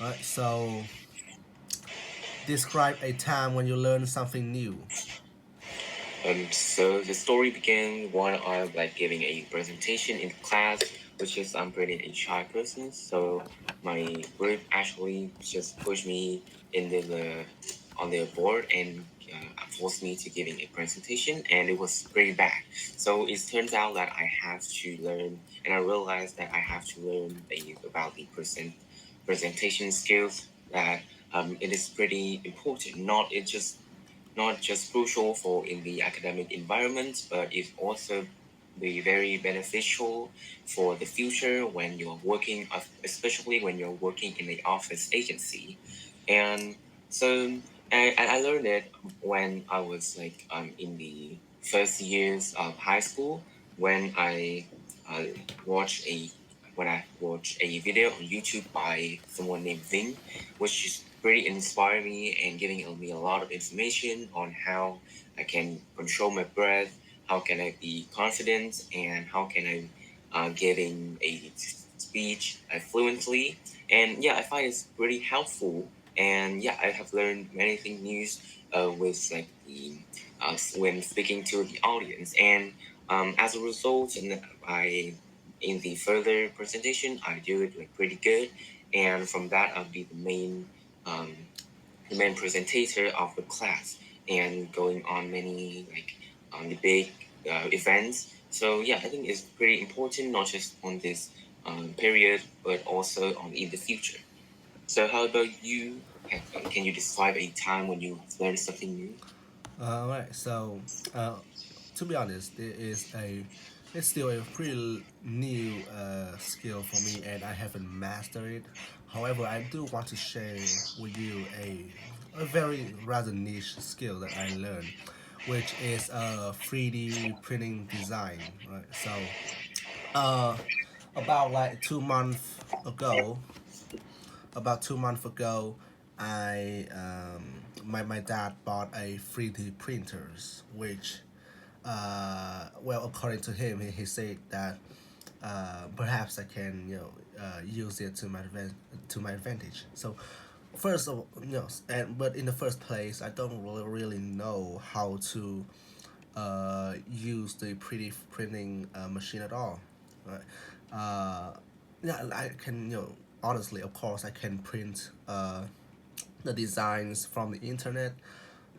Right. So describe a time when you learned something new. So the story began when I was like giving a presentation in class, which is I'm pretty a shy person. So my group actually just pushed me into the on their board and forced me to giving a presentation, and it was pretty bad. So it turns out that I have to learn, and I realized that I have to learn about the presentation skills. That it is pretty important. Not just crucial for in the academic environment, but it's also be very beneficial for the future when you're working, especially when you're working in the office agency. And so I learned it when I was like in the first years of high school when uh, watched a when I watched a video on YouTube by someone named Ving, which is pretty inspiring me and giving me a lot of information on how I can control my breath, how can I be confident, and how can I getting a speech fluently. And yeah, I find it's pretty helpful. And yeah, I have learned many things new with like the when speaking to the audience. And as a result, and I in the further presentation, I do it like pretty good. And from that, I'll be um, the main presenter of the class and going on many like the big events. So yeah, I think it's pretty important not just on this period, but also on in the future. So how about you? Can you describe a time when you learned something new? Right. So, uh, to be honest, it's still a pretty new skill for me, and I haven't mastered it. However, I do want to share with you a very rather niche skill that I learned, which is 3D printing design. Right. So, uh, about like 2 months ago, about 2 months ago, my dad bought a 3D printers, which well, according to him, he said that perhaps I can use it to my advantage. So first of and but in the first place, I don't really know how to use the pretty printing machine at all, right? Uh, yeah, I can honestly, of course, I can print the designs from the internet.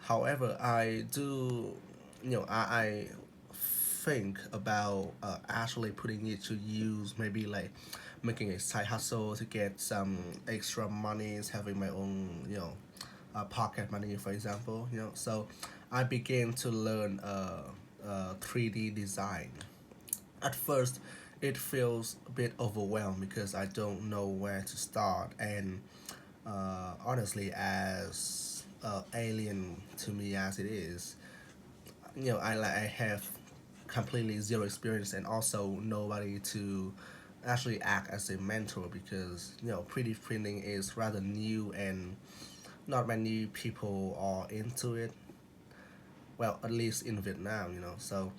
However, I do, I think about actually putting it to use, maybe like making a side hustle to get some extra monies, having my own, pocket money, for example. So I began to learn 3D design. At first, it feels a bit overwhelmed because I don't know where to start, and honestly, as alien to me as it is, I have completely zero experience and also nobody to actually act as a mentor because 3D printing is rather new and not many people are into it. Well, at least in Vietnam, So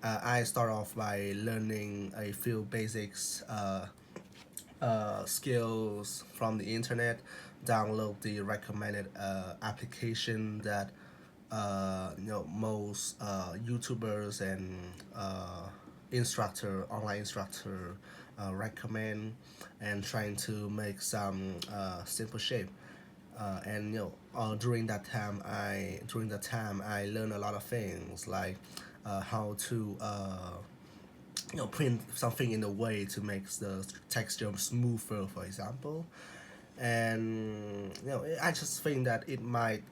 I start off by learning a few basics skills from the internet, download the recommended application that most YouTubers and online instructor recommend, and trying to make some simple shape. And during that time I learned a lot of things like how to print something in a way to make the texture smoother, for example. And I just think that it might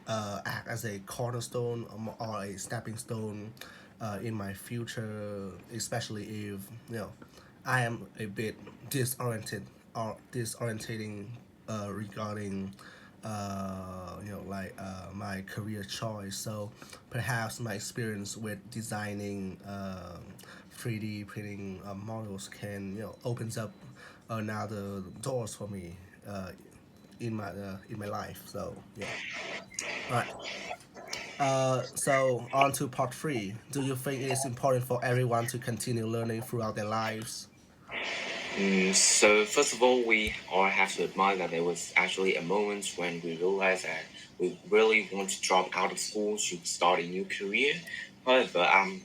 act as a cornerstone or a stepping stone in my future, especially if I am a bit disorientating regarding my career choice. So perhaps my experience with designing 3D printing models can opens up another doors for me in my life. So yeah. All right. So on to part three. Do you think it is important for everyone to continue learning throughout their lives? So first of all, we all have to admire that there was actually a moment when we realized that we really want to drop out of school to start a new career. However, I'm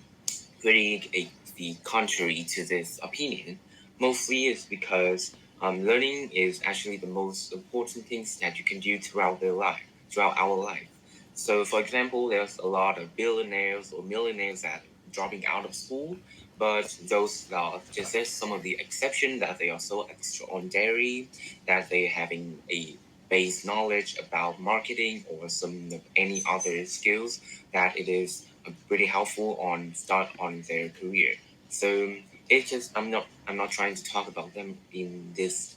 pretty the contrary to this opinion. Mostly is because learning is actually the most important things that you can do throughout our life. So, for example, there's a lot of billionaires or millionaires that dropping out of school, but those are just some of the exceptions that they are so extraordinary that they having a base knowledge about marketing or some of any other skills that it is pretty helpful on start on their career. So it's just I'm not trying to talk about them in this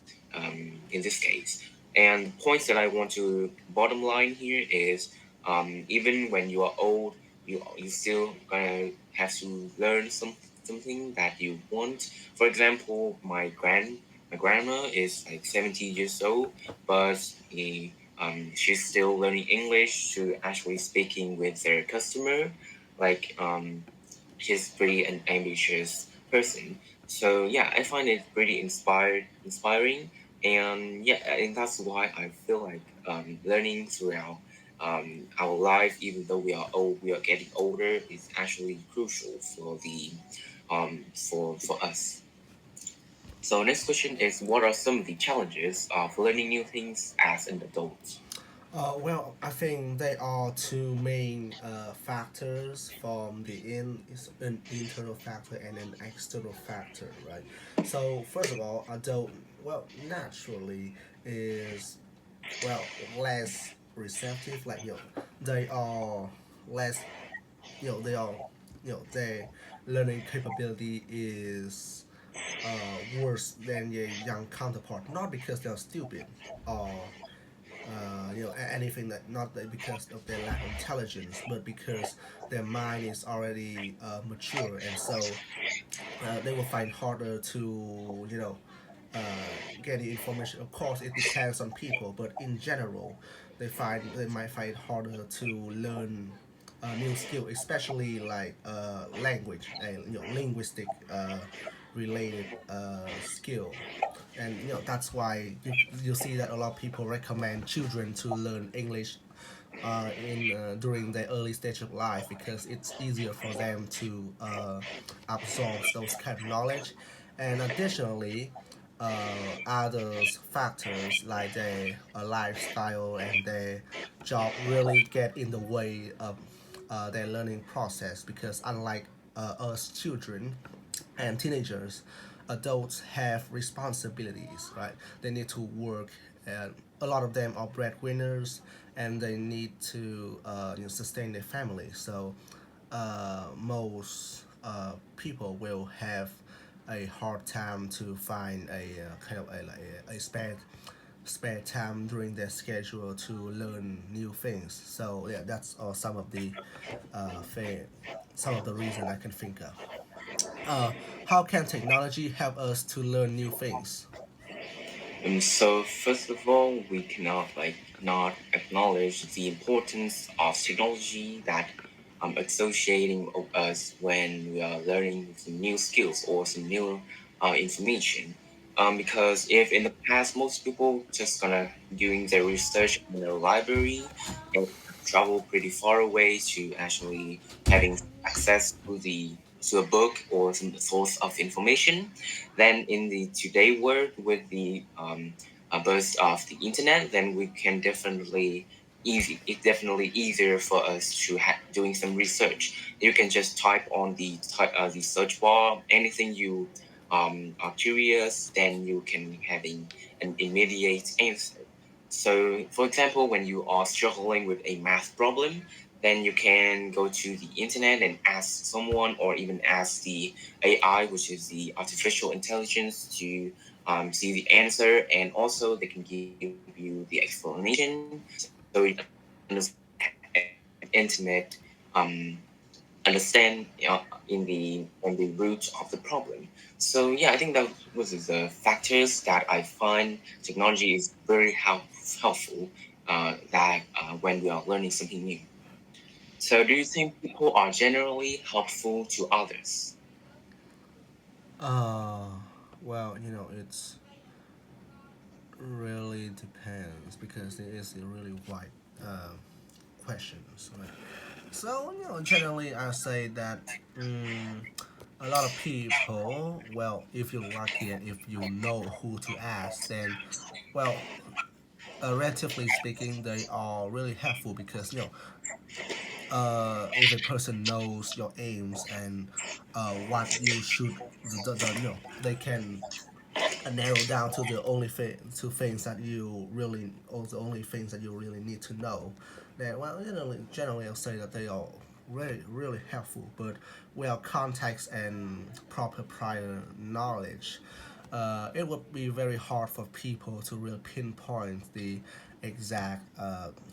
case. And points that I want to bottom line here is even when you are old, you still gonna have to learn something that you want. For example, my grandma is like 70 years old, but she's still learning English to actually speaking with their customer. Like she's pretty an ambitious person. So yeah, I find it pretty inspiring, and yeah, and that's why I feel like learning throughout our life, even though we are old, we are getting older, is actually crucial for the for us. So next question is, what are some of the challenges of learning new things as an adult? Well, I think there are two main factors from an internal factor and an external factor, right? So first of all, adult, well, naturally is, well, less receptive. Like, they are less, they are, their learning capability is worse than a young counterpart. Not because they're stupid or anything, that not that because of their lack of intelligence, but because their mind is already mature, and so they will find harder to get the information. Of course, it depends on people, but in general, they might find it harder to learn a new skill, especially like language and linguistic related skill. And that's why you see that a lot of people recommend children to learn English in during their early stage of life, because it's easier for them to absorb those kind of knowledge. And additionally, other factors like their lifestyle and their job really get in the way of their learning process, because unlike us children and teenagers, adults have responsibilities, right? They need to work, and a lot of them are breadwinners, and they need to sustain their family. So most people will have a hard time to find a kind of a spare time during their schedule to learn new things. So yeah, that's some of the fair some of the reason I can think of. uh, how can technology help us to learn new things? So first of all, we cannot not acknowledge the importance of technology that associating of us when we are learning some new skills or some new information. Because if in the past most people just gonna doing their research in their library and travel pretty far away to actually having access to a book or some source of information, then in the today world with the birth of the internet, then we can definitely easy. It's definitely easier for us to doing some research. You can just type on the search bar anything you are curious, then you can having an immediate answer. So, for example, when you are struggling with a math problem, then you can go to the internet and ask someone, or even ask the AI, which is the artificial intelligence, to see the answer, and also they can give you the explanation, so you internet understand in the root of the problem. So yeah, I think that was the factors that I find technology is very helpful that when we are learning something new. So do you think people are generally helpful to others? Uh, Well, it's really depends because it is a really wide uh, questions, right? So, generally, I say that a lot of people, well, if you're lucky and if you know who to ask, then, well, relatively speaking, they are really helpful because, if a person knows your aims and what you should, they can narrow down to the only two things that you really, or the only things that you really need to know. Then, well, generally, I'll say that they are really, really helpful. But without context and proper prior knowledge, it would be very hard for people to really pinpoint the exact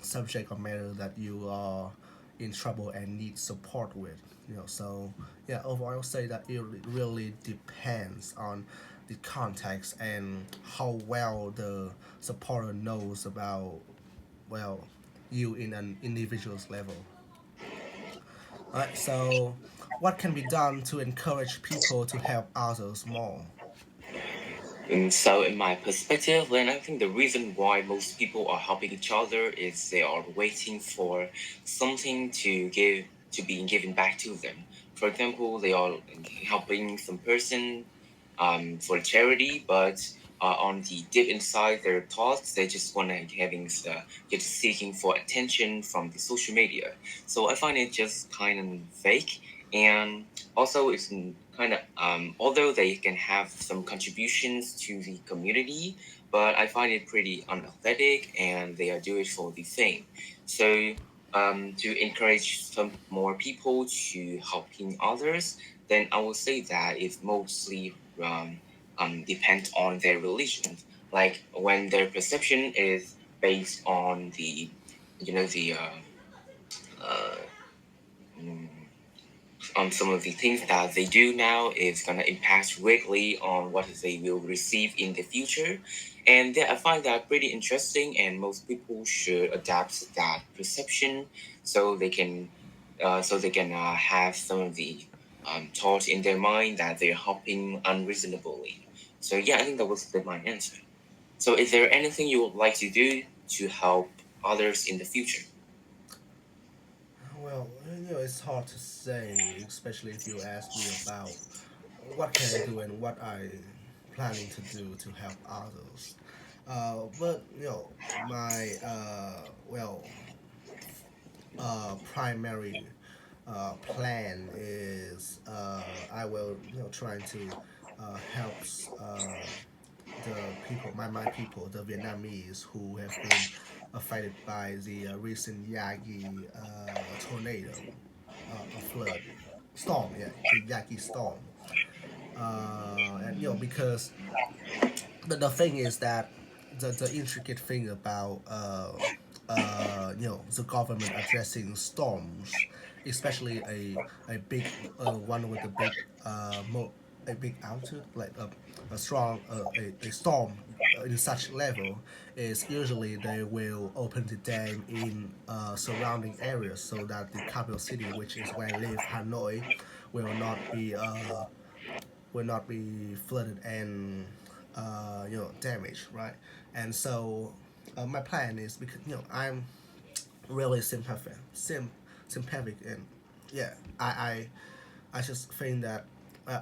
subject or matter that you are in trouble and need support with. So yeah, overall, I would say that it really depends on the context and how well the supporter knows about, well, you in an individual's level. Alright, so what can be done to encourage people to help others more? And so, in my perspective, then I think the reason why most people are helping each other is they are waiting for something to be given back to them. For example, they are helping some person for charity, but on the deep inside their thoughts, they just want to get seeking for attention from the social media. So I find it just kind of fake, and also it's kind of although they can have some contributions to the community, but I find it pretty unathletic, and they are doing it for the fame. So to encourage some more people to helping others, then I will say that it mostly depends on their religion. Like when their perception is based on the, the uh, mm, on some of the things that they do now is going to impact greatly on what they will receive in the future. And I find that pretty interesting, and most people should adapt that perception so they can have some of the thoughts in their mind that they're helping unreasonably. So yeah, I think that was my answer. So is there anything you would like to do to help others in the future? Well, it's hard to say, especially if you ask me about what can I do and what I planning to do to help others. But my primary plan is I will trying to help the people, my people, the Vietnamese who have been affected by the recent Yagi tornado, a flood, storm, yeah, the Yagi storm. And because the thing is that the intricate thing about the government addressing storms, especially a big one with a big a big altitude, like a strong a storm in such level, is usually they will open the dam in surrounding areas so that the capital city, which is where I live, Hanoi, will not be flooded and damaged, right? And so my plan is, because I'm really sympathetic, and yeah, I just think that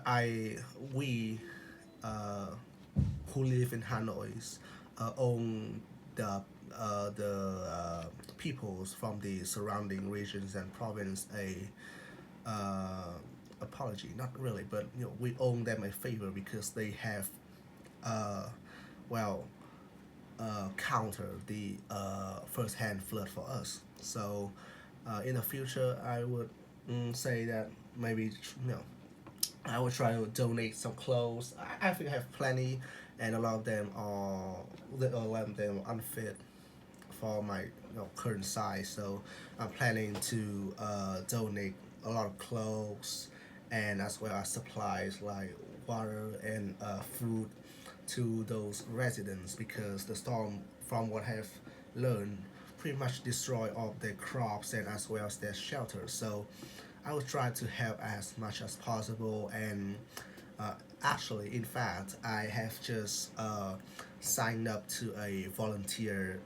I we uh, who live in Hanoi own the peoples from the surrounding regions and province uh, apology, not really, but we owe them a favor because they have uh, well counter the first-hand flood for us. So in the future, I would say that maybe I will try to donate some clothes. I think I have plenty, and a lot of them are a lot of them unfit for my current size. So I'm planning to donate a lot of clothes and as well as supplies like water and food to those residents, because the storm, from what I've learned, pretty much destroy all their crops and as well as their shelter. So I will try to help as much as possible, and Actually, in fact, I have just signed up to a volunteer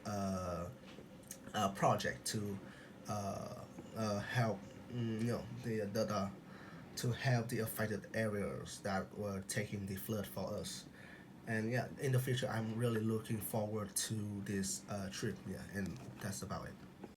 project to uh, help, to help the affected areas that were taking the flood for us. And yeah, in the future, I'm really looking forward to this trip. Yeah, and that's about it.